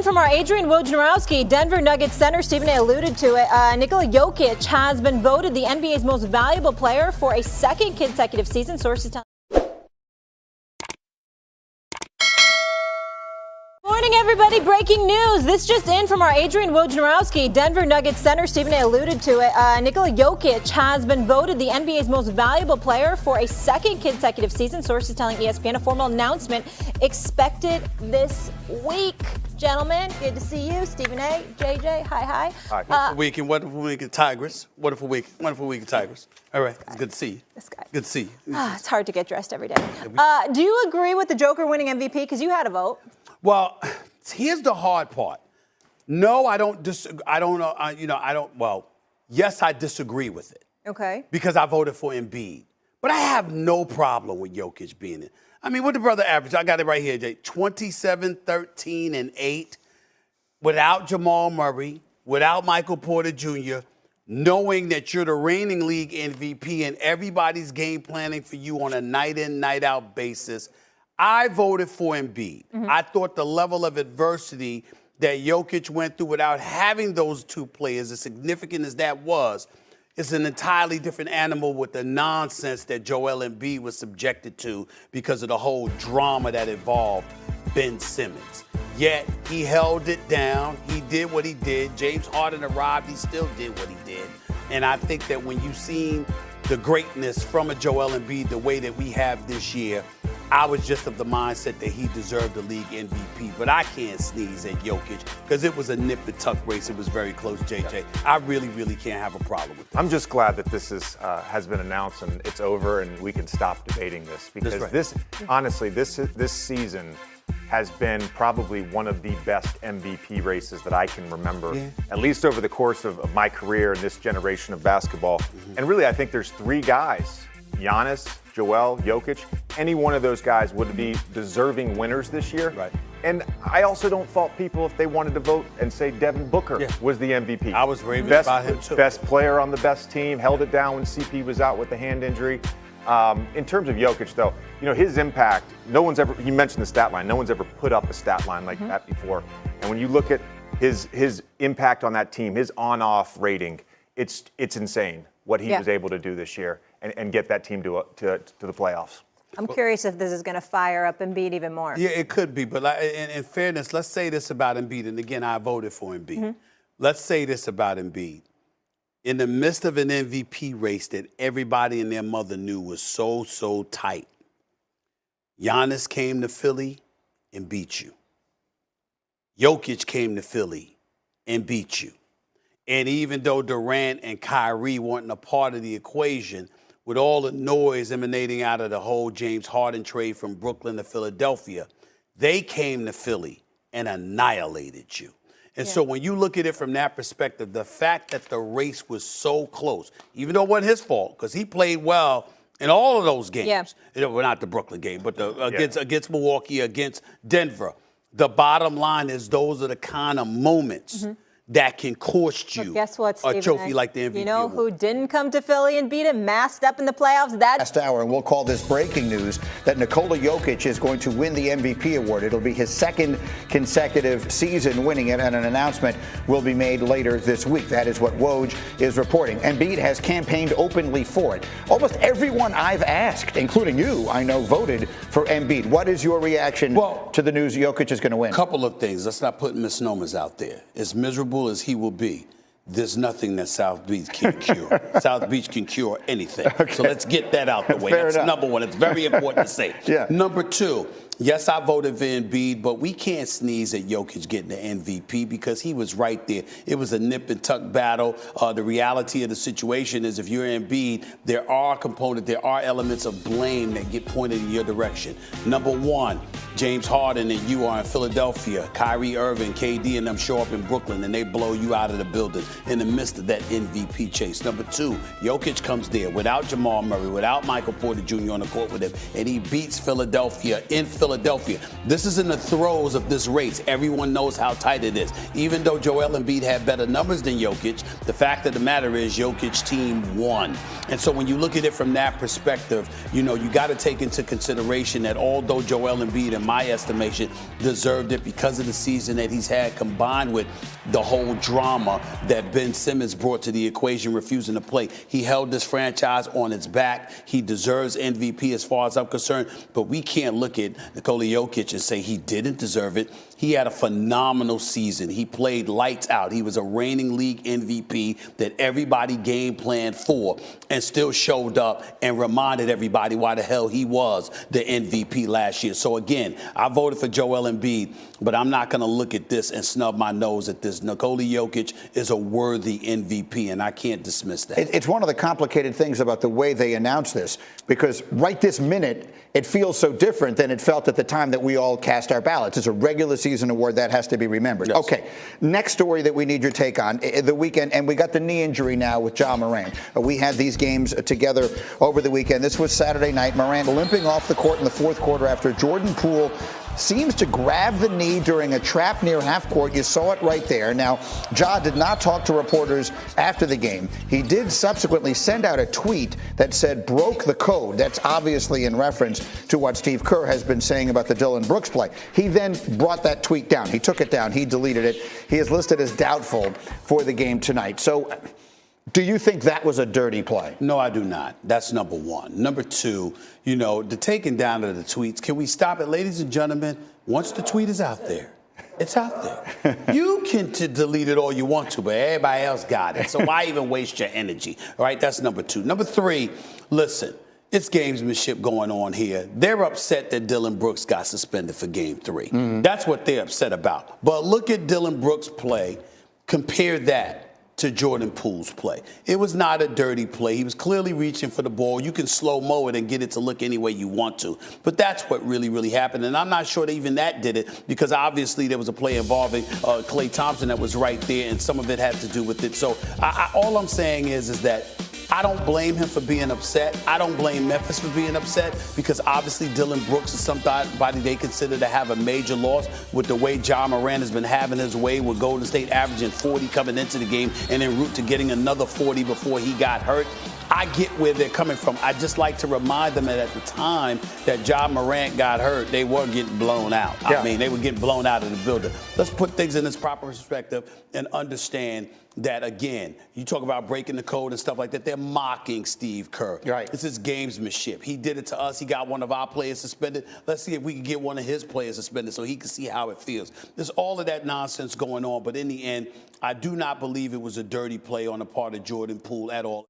From our Adrian Wojnarowski, Denver Nuggets center Stephen A. alluded to it. Nikola Jokic has been voted the NBA's most valuable player for a second consecutive season. Sources tell. Morning, everybody. Breaking news. This just in from our Adrian Wojnarowski. Denver Nuggets center Stephen A. alluded to it. Nikola Jokic has been voted the NBA's most valuable player for a second consecutive season. Sources telling ESPN a formal announcement expected this week. Gentlemen, good to see you. Stephen A., JJ, hi. Wonderful week and wonderful week at Tigers. Wonderful week at Tigers. All right, it's good to see you. This guy. Good to see you. It's hard to get dressed every day. Do you agree with the Joker winning MVP? Because you had a vote. Well, here's the hard part. No, I don't disagree. I don't know. Well, yes, I disagree with it. Okay. Because I voted for Embiid. But I have no problem with Jokic being it. I mean, what the brother averaged? I got it right here, Jay. 27, 13, and 8 without Jamal Murray, without Michael Porter Jr., knowing that you're the reigning league MVP and everybody's game planning for you on a night-in, night-out basis. I voted for Embiid. I thought the level of adversity that Jokic went through without having those two players, as significant as that was, is an entirely different animal with the nonsense that Joel Embiid was subjected to because of the whole drama that involved Ben Simmons. Yet, he held it down. He did what he did. James Harden arrived. He still did what he did. And I think that when you've seen the greatness from a Joel Embiid the way that we have this year, I was just of the mindset that he deserved the league MVP. But I can't sneeze at Jokic because it was a nip and tuck race. It was very close, JJ. I really can't have a problem with that. I'm just glad that this has been announced and it's over and we can stop debating this because honestly, this season has been probably one of the best MVP races that I can remember, at least over the course of my career in this generation of basketball. And really, I think there's three guys, Giannis, Joel, Jokic. Any one of those guys would be deserving winners this year. Right. And I also don't fault people if they wanted to vote and say Devin Booker was the MVP. I was raving about him too. Best player on the best team, held it down when CP was out with the hand injury. In terms of Jokic, though, his impact, he mentioned the stat line, no one's ever put up a stat line like that before. And when you look at his impact on that team, his on-off rating, it's insane what he was able to do this year and get that team to the playoffs. I'm curious if this is going to fire up Embiid even more. Yeah, it could be. But in fairness, let's say this about Embiid. And again, I voted for Embiid. Let's say this about Embiid. In the midst of an MVP race that everybody and their mother knew was so tight, Giannis came to Philly and beat you. Jokic came to Philly and beat you. And even though Durant and Kyrie weren't a part of the equation, with all the noise emanating out of the whole James Harden trade from Brooklyn to Philadelphia, they came to Philly and annihilated you. And so when you look at it from that perspective, the fact that the race was so close, even though it wasn't his fault, because he played well in all of those games. Well, not the Brooklyn game, but against Milwaukee, against Denver. The bottom line is those are the kind of moments that can cost you a trophy like the MVP. You know who didn't come to Philly and beat him, masked up in the playoffs? Last hour, and we'll call this breaking news, that Nikola Jokic is going to win the MVP award. It'll be his second consecutive season winning it, and an announcement will be made later this week. That is what Woj is reporting. Embiid has campaigned openly for it. Almost everyone I've asked, including you, I know, voted for Embiid. What is your reaction to the news Jokic is going to win? A couple of things. Let's not put misnomers out there. As miserable as he will be, there's nothing that South Beach can cure. South Beach can cure anything. So let's get that out the way. That's number one. It's very important to say. Number two, yes, I voted for Embiid, but we can't sneeze at Jokic getting the MVP because he was right there. It was a nip and tuck battle. The reality of the situation is if you're Embiid, there are elements of blame that get pointed in your direction. Number one, James Harden and you are in Philadelphia. Kyrie Irving, KD, and them show up in Brooklyn, and they blow you out of the building in the midst of that MVP chase. Number two, Jokic comes there without Jamal Murray, without Michael Porter Jr. on the court with him, and he beats Philadelphia in Philadelphia Philadelphia. This is in the throes of this race. Everyone knows how tight it is. Even though Joel Embiid had better numbers than Jokic, the fact of the matter is Jokic's team won. And so when you look at it from that perspective, you got to take into consideration that although Joel Embiid, in my estimation, deserved it because of the season that he's had, combined with the whole drama that Ben Simmons brought to the equation, refusing to play, he held this franchise on its back. He deserves MVP as far as I'm concerned, but we can't look at Nikola Jokic and say he didn't deserve it. He had a phenomenal season. He played lights out. He was a reigning league MVP that everybody game planned for and still showed up and reminded everybody why the hell he was the MVP last year. So again, I voted for Joel Embiid, but I'm not going to look at this and snub my nose at this. Nikola Jokic is a worthy MVP, and I can't dismiss that. It's one of the complicated things about the way they announce this, because right this minute, it feels so different than it felt at the time that we all cast our ballots. It's a regular season award that has to be remembered. Yes. Okay, next story that we need your take on, the weekend, and we got the knee injury now with Ja Morant. We had these games together over the weekend. This was Saturday night. Morant limping off the court in the fourth quarter after Jordan Poole seems to grab the knee during a trap near half court. You saw it right there. Now, Ja did not talk to reporters after the game. He did subsequently send out a tweet that said broke the code. That's obviously in reference to what Steve Kerr has been saying about the Dillon Brooks play. He then brought that tweet down. He took it down. He deleted it. He is listed as doubtful for the game tonight. So, do you think that was a dirty play? No, I do not. That's number one. Number two, the taking down of the tweets. Can we stop it? Ladies and gentlemen, once the tweet is out there, it's out there. You can delete it all you want to, but everybody else got it. So why even waste your energy? All right, that's number two. Number three, listen, it's gamesmanship going on here. They're upset that Dillon Brooks got suspended for game 3. Mm-hmm. That's what they're upset about. But look at Dillon Brooks' play. Compare that to Jordan Poole's play. It was not a dirty play. He was clearly reaching for the ball. You can slow-mo it and get it to look any way you want to. But that's what really, really happened. And I'm not sure that even that did it, because obviously there was a play involving Klay Thompson that was right there, and some of it had to do with it. So all I'm saying is that I don't blame him for being upset. I don't blame Memphis for being upset, because obviously Dillon Brooks is somebody they consider to have a major loss with the way Ja Morant has been having his way, with Golden State averaging 40 coming into the game and en route to getting another 40 before he got hurt. I get where they're coming from. I just like to remind them that at the time that Ja Morant got hurt, they were getting blown out. Yeah. I mean, they were getting blown out of the building. Let's put things in its proper perspective and understand that, again, you talk about breaking the code and stuff like that. They're mocking Steve Kerr. Right. This is gamesmanship. He did it to us. He got one of our players suspended. Let's see if we can get one of his players suspended so he can see how it feels. There's all of that nonsense going on, but in the end, I do not believe it was a dirty play on the part of Jordan Poole at all.